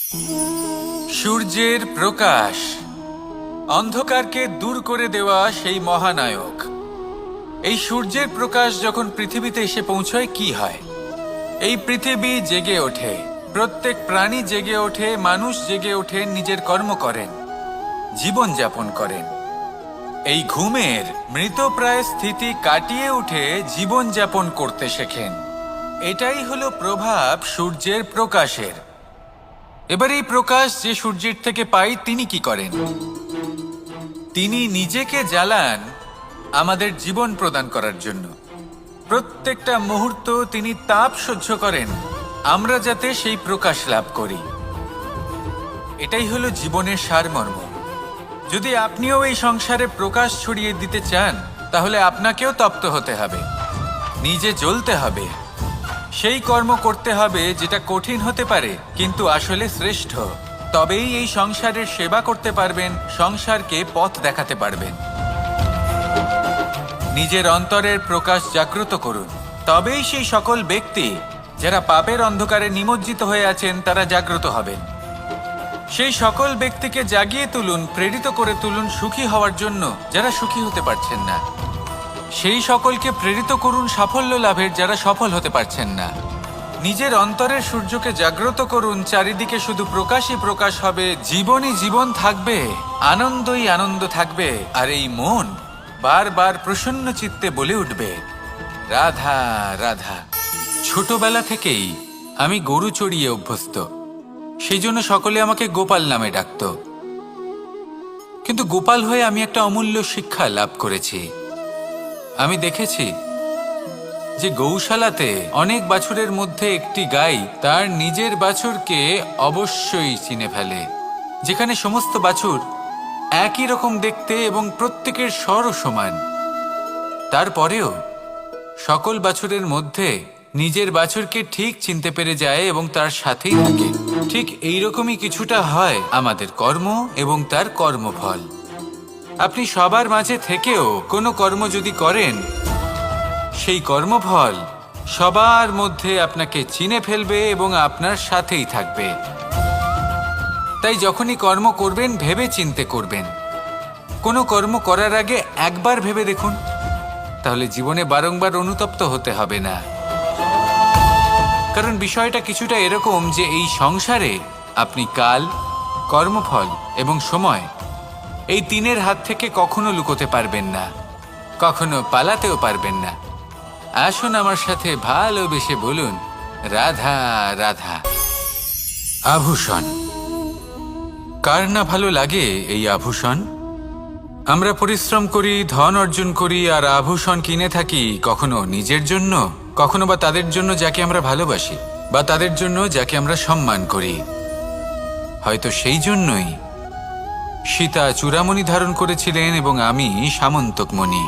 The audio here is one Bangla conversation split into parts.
সূর্যের প্রকাশ অন্ধকারকে দূর করে দেওয়া সেই মহানায়ক। এই সূর্যের প্রকাশ যখন পৃথিবীতে এসে পৌঁছয় কি হয়? এই পৃথিবী জেগে ওঠে, প্রত্যেক প্রাণী জেগে ওঠে, মানুষ জেগে ওঠে, নিজের কর্ম করেন, জীবন যাপন করেন। এই ঘুমের মৃতপ্রায় স্থিতি কাটিয়ে উঠে জীবন যাপন করতে শেখেন। এটাই হলো প্রভাব সূর্যের প্রকাশের। এবার এই প্রকাশ যে সূর্যের থেকে পাই তিনি কি করেন? তিনি নিজেকে জ্বালান আমাদের জীবন প্রদান করার জন্য। প্রত্যেকটা মুহূর্ত তিনি তাপ সহ্য করেন আমরা যাতে সেই প্রকাশ লাভ করি। এটাই হলো জীবনের সারমর্ম। যদি আপনিও এই সংসারে প্রকাশ ছড়িয়ে দিতে চান তাহলে আপনাকেও তপ্ত হতে হবে, নিজে জ্বলতে হবে, সেই কর্ম করতে হবে যেটা কঠিন হতে পারে কিন্তু আসলে শ্রেষ্ঠ। তবেই এই সংসারের সেবা করতে পারবেন, সংসারকে পথ দেখাতে পারবেন। নিজের অন্তরের প্রকাশ জাগ্রত করুন, তবেই সেই সকল ব্যক্তি যারা পাপের অন্ধকারে নিমজ্জিত হয়ে আছেন তারা জাগ্রত হবেন। সেই সকল ব্যক্তিকে জাগিয়ে তুলুন, প্রেরিত করে তুলুন সুখী হওয়ার জন্য যারা সুখী হতে পারছেন না। সেই সকলকে প্রেরিত করুন সাফল্য লাভের যারা সফল হতে পারছেন না। নিজের অন্তরের সূর্যকে জাগ্রত করুন, চারিদিকে শুধু প্রকাশই প্রকাশ হবে, জীবনই জীবন থাকবে, আনন্দই আনন্দ থাকবে। আর এই মন বারবার প্রসন্ন চিত্তে বলে উঠবে, রাধা রাধা। ছোটবেলা থেকেই আমি গরু চড়িয়ে অভ্যস্ত, সেই জন্য সকলে আমাকে গোপাল নামে ডাকত। কিন্তু গোপাল হয়ে আমি একটা অমূল্য শিক্ষা লাভ করেছি। আমি দেখেছি যে গৌশালাতে অনেক বাছুরের মধ্যে একটি গাই তার নিজের বাছুরকে অবশ্যই চিনে ফেলে। যেখানে সমস্ত বাছুর একই রকম দেখতে এবং প্রত্যেকের স্বরও সমান, তারপরেও সকল বাছুরের মধ্যে নিজের বাছুরকে ঠিক চিনতে পেরে যায় এবং তার সাথেই থাকে। ঠিক এইরকমই কিছুটা হয় আমাদের কর্ম এবং তার কর্মফল। আপনি সবার মাঝে থেকেও কোনো কর্ম যদি করেন, সেই কর্মফল সবার মধ্যে আপনাকে চিনে ফেলবে এবং আপনার সাথেই থাকবে। তাই যখনই কর্ম করবেন ভেবে চিন্তে করবেন। কোনো কর্ম করার আগে একবার ভেবে দেখুন, তাহলে জীবনে বারংবার অনুতপ্ত হতে হবে না। কারণ বিষয়টা কিছুটা এরকম যে এই সংসারে আপনি কাল, কর্মফল এবং সময় এই তিনের হাত থেকে কখনো লুকোতে পারবেন না, কখনো পালাতেও পারবেন না। আসুন আমার সাথে ভালোবেসে বলুন, রাধা রাধা। আভূষণ কার না ভালো লাগে? এই আভূষণ আমরা পরিশ্রম করি, ধন অর্জন করি আর আভূষণ কিনে থাকি, কখনো নিজের জন্য, কখনো বা তাদের জন্য যাকে আমরা ভালোবাসি, বা তাদের জন্য যাকে আমরা সম্মান করি। হয়তো সেই জন্যই সীতা চূড়ামণি ধারণ করেছিলেন এবং আমি সামন্তকমণি।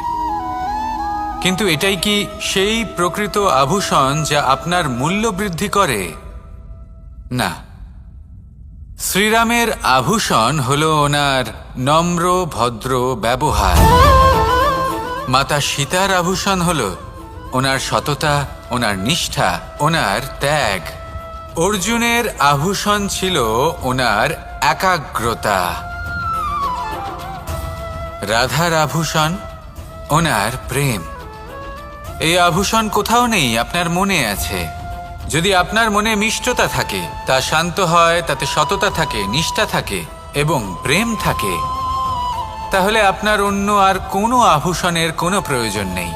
কিন্তু এটাই কি সেই প্রকৃত আভূষণ যা আপনার মূল্য বৃদ্ধি করে? না। শ্রীরামের আভূষণ হল ওনার নম্র ভদ্র ব্যবহার। মাতা সীতার আভূষণ হল ওনার সততা, ওনার নিষ্ঠা, ওনার ত্যাগ। অর্জুনের আভূষণ ছিল ওনার একাগ্রতা। রাধার আভূষণ ওনার প্রেম। এই আভূষণ কোথাও নেই, আপনার মনে আছে। যদি আপনার মনে মিষ্টতা থাকে, তা শান্ত হয়, তাতে সততা থাকে, নিষ্ঠা থাকে এবং প্রেম থাকে, তাহলে আপনার অন্য আর কোনো আভূষণের কোনো প্রয়োজন নেই।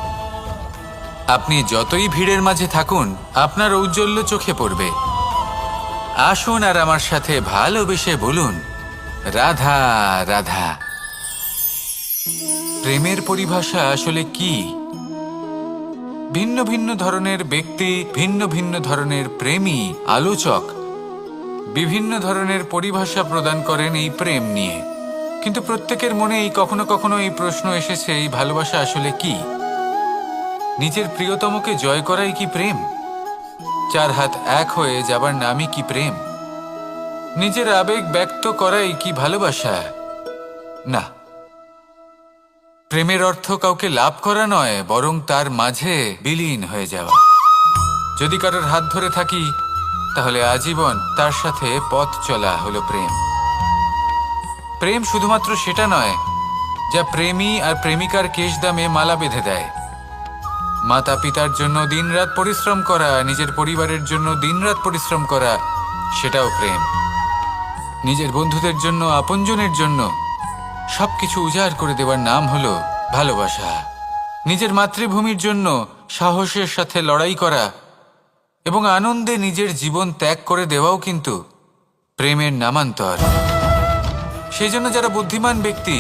আপনি যতই ভিড়ের মাঝে থাকুন, আপনার ঔজ্জ্বল্য চোখে পড়বে। আসুন আর আমার সাথে ভালোবেসে বলুন, রাধা রাধা। প্রেমের পরিভাষা আসলে কি? ভিন্ন ভিন্ন ধরনের ব্যক্তি, ভিন্ন ভিন্ন ধরনের প্রেমী, আলোচক বিভিন্ন ধরনের পরিভাষা প্রদান করেন এই প্রেম নিয়ে। কিন্তু প্রত্যেকের মনেই কখনো কখনো এই প্রশ্ন এসেছে, এই ভালোবাসা আসলে কি? নিজের প্রিয়তমকে জয় করাই কি প্রেম? চার হাত এক হয়ে যাবার নামই কি প্রেম? নিজের আবেগ ব্যক্ত করাই কি ভালোবাসা? না। প্রেমের অর্থ কাউকে লাভ করা নয়, বরং তার মাঝে বিলীন হয়ে যাওয়া। যদি কারোর হাত ধরে থাকি তাহলে আজীবন তার সাথে পথ চলা হলো প্রেম। প্রেম শুধুমাত্র সেটা নয় যা প্রেমী আর প্রেমিকার কেশদামে মালা বেঁধে দেয়। মাতা পিতার জন্য দিনরাত পরিশ্রম করা, নিজের পরিবারের জন্য দিনরাত পরিশ্রম করা, সেটাও প্রেম। নিজের বন্ধুদের জন্য, আপনজনের জন্য সবকিছু উজাড় করে দেওয়ার নাম হলো ভালোবাসা। নিজের মাতৃভূমির জন্য সাহসের সাথে লড়াই করা এবং আনন্দে নিজের জীবন ত্যাগ করে দেওয়াও কিন্তু প্রেমের নামান্তর। সেই জন্য যারা বুদ্ধিমান ব্যক্তি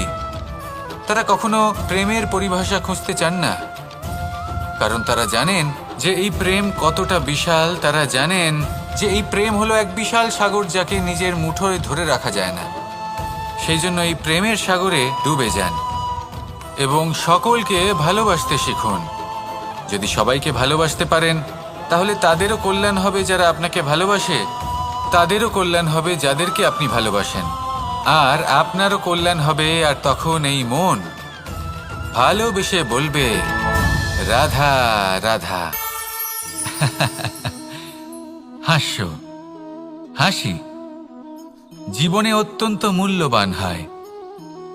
তারা কখনো প্রেমের পরিভাষা খুঁজতে চান না, কারণ তারা জানেন যে এই প্রেম কতটা বিশাল। তারা জানেন যে এই প্রেম হলো এক বিশাল সাগর যাকে নিজের মুঠোয় ধরে রাখা যায় না। সেই জন্য এই প্রেমের সাগরে ডুবে যান এবং সকলকে ভালোবাসতে শিখুন। যদি সবাইকে ভালোবাসতে পারেন তাহলে তাদেরও কল্যাণ হবে যারা আপনাকে ভালোবাসে, তাদেরও কল্যাণ হবে যাদেরকে আপনি ভালোবাসেন, আর আপনারও কল্যাণ হবে। আর তখন এই মন ভালোবেসে বলবে, রাধা রাধা। হাস্য, হাসি জীবনে অত্যন্ত মূল্যবান হয়।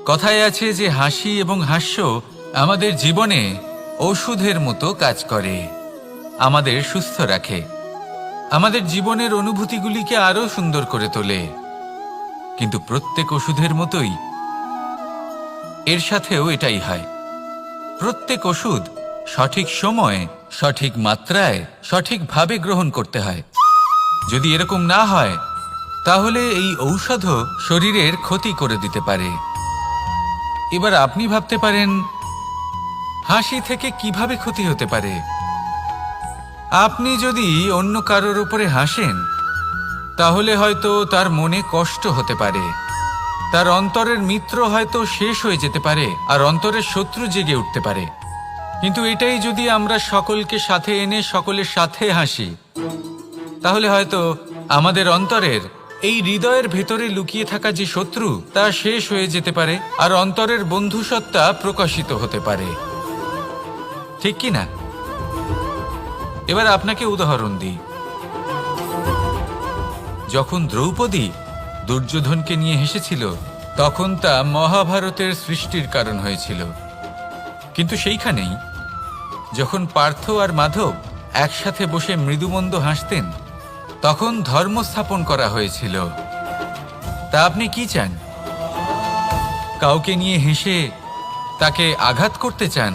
কথায় আছে যে হাসি এবং হাস্য আমাদের জীবনে ওষুধের মতো কাজ করে, আমাদের সুস্থ রাখে, আমাদের জীবনের অনুভূতিগুলিকে আরো সুন্দর করে তোলে। কিন্তু প্রত্যেক ওষুধের মতোই এর সাথেও এটাই হয়। প্রত্যেক ওষুধ সঠিক সময়ে, সঠিক মাত্রায়, সঠিকভাবে গ্রহণ করতে হয়। যদি এরকম না হয় তাহলে এই ঔষধও শরীরের ক্ষতি করে দিতে পারে। এবার আপনি ভাবতে পারেন, হাসি থেকে কিভাবে ক্ষতি হতে পারে? আপনি যদি অন্য কারোর উপরে হাসেন তাহলে হয়তো তার মনে কষ্ট হতে পারে, তার অন্তরের মিত্র হয়তো শেষ হয়ে যেতে পারে, আর অন্তরের শত্রু জেগে উঠতে পারে। কিন্তু এটাই যদি আমরা সকলকে সাথে এনে সকলের সাথে হাসি, তাহলে হয়তো আমাদের অন্তরের এই হৃদয়ের ভেতরে লুকিয়ে থাকা যে শত্রু তা শেষ হয়ে যেতে পারে, আর অন্তরের বন্ধুসত্তা প্রকাশিত হতে পারে। ঠিক কি না? এবার আপনাকে উদাহরণ দিই। যখন দ্রৌপদী দুর্যোধনকে নিয়ে হেসেছিল তখন তা মহাভারতের সৃষ্টির কারণ হয়েছিল। কিন্তু সেইখানেই যখন পার্থ আর মাধব একসাথে বসে মৃদুমন্দ হাসতেন তখন ধর্ম স্থাপন করা হয়েছিল। তা আপনি কি চান? কাউকে নিয়ে হেসে তাকে আঘাত করতে চান,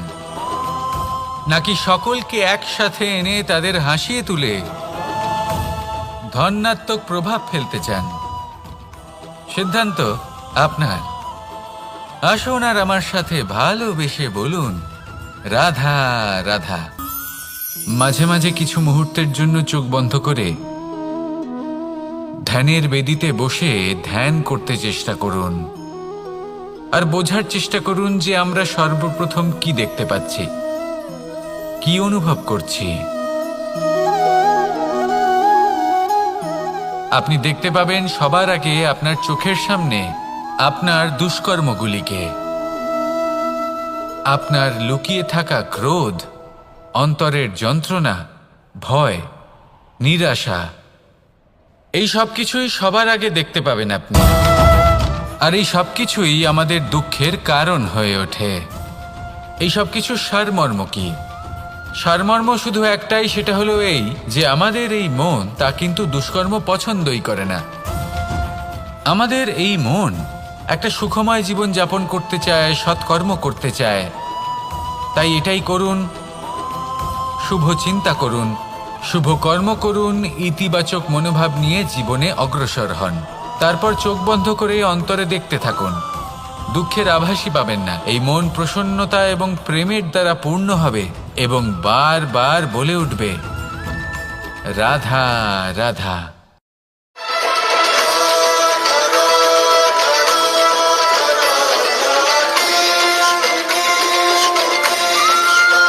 নাকি সকলকে একসাথে এনে তাদের হাসিয়ে তুলে ধনাত্মক প্রভাব ফেলতে চান? সিদ্ধান্ত আপনার। আসুন আর আমার সাথে ভালোবেসে বলুন, রাধা রাধা। মাঝে মাঝে কিছু মুহূর্তের জন্য চোখ বন্ধ করে ধ্যানের বেদিতে বসে ধ্যান করতে চেষ্টা করুন, আর বোঝার চেষ্টা করুন যে আমরা সর্বপ্রথম কি দেখতে পাচ্ছি, কি অনুভব করছি। আপনি দেখতে পাবেন সবার আগে আপনার চোখের সামনে আপনার দুষ্কর্মগুলিকে, আপনার লুকিয়ে থাকা ক্রোধ, অন্তরের যন্ত্রণা, ভয়, নিরাশা, এই সব কিছুই সবার আগে দেখতে পাবেন আপনি। আর এই সব কিছুই আমাদের দুঃখের কারণ হয়ে ওঠে। এই সব কিছুর সারমর্ম কি? সারমর্ম শুধু একটাই, সেটা হলো এই যে আমাদের এই মন তা কিন্তু দুষ্কর্ম পছন্দই করে না। আমাদের এই মন একটা সুখময় জীবন যাপন করতে চায়, সৎকর্ম করতে চায়। তাই এটাই করুন, শুভ চিন্তা করুন, শুভ কর্ম করুন, ইতিবাচক মনোভাব নিয়ে জীবনে অগ্রসর হন। তারপর চোখ বন্ধ করে অন্তরে দেখতে থাকুন। দুঃখের আভাসই পাবেন না। এই মন প্রসন্নতা এবং প্রেমের দ্বারা পূর্ণ হবে এবং বারবার বলে উঠবে, রাধা রাধা।